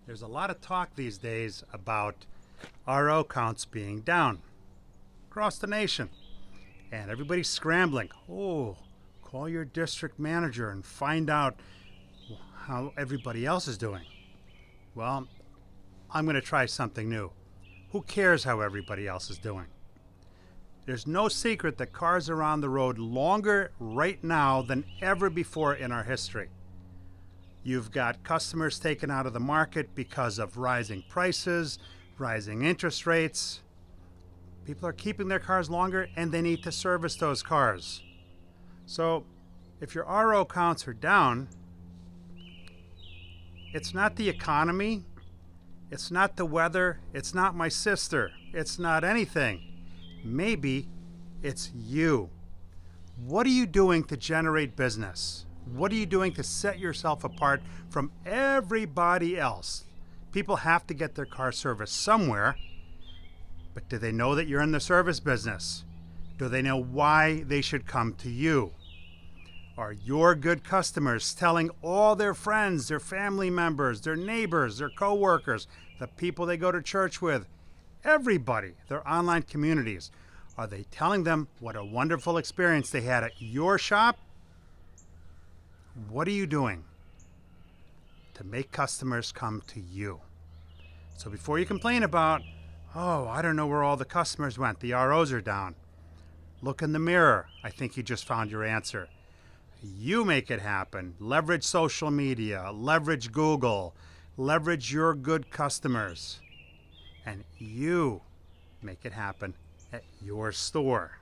There's a lot of talk these days about RO counts being down across the nation. And everybody's scrambling. Oh, call your district manager and find out how everybody else is doing. Well, I'm going to try something new. Who cares how everybody else is doing? There's no secret that cars are on the road longer right now than ever before in our history. You've got customers taken out of the market because of rising prices, rising interest rates. People are keeping their cars longer and they need to service those cars. So if your RO counts are down, it's not the economy, it's not the weather, it's not my sister, it's not anything. Maybe it's you. What are you doing to generate business? What are you doing to set yourself apart from everybody else? People have to get their car serviced somewhere, but do they know that you're in the service business? Do they know why they should come to you? Are your good customers telling all their friends, their family members, their neighbors, their coworkers, the people they go to church with, everybody, their online communities, are they telling them what a wonderful experience they had at your shop? What are you doing to make customers come to you? So before you complain about, oh, I don't know where all the customers went, the ROs are down, look in the mirror. I think you just found your answer. You make it happen. Leverage social media, leverage Google, leverage your good customers, and you make it happen at your store.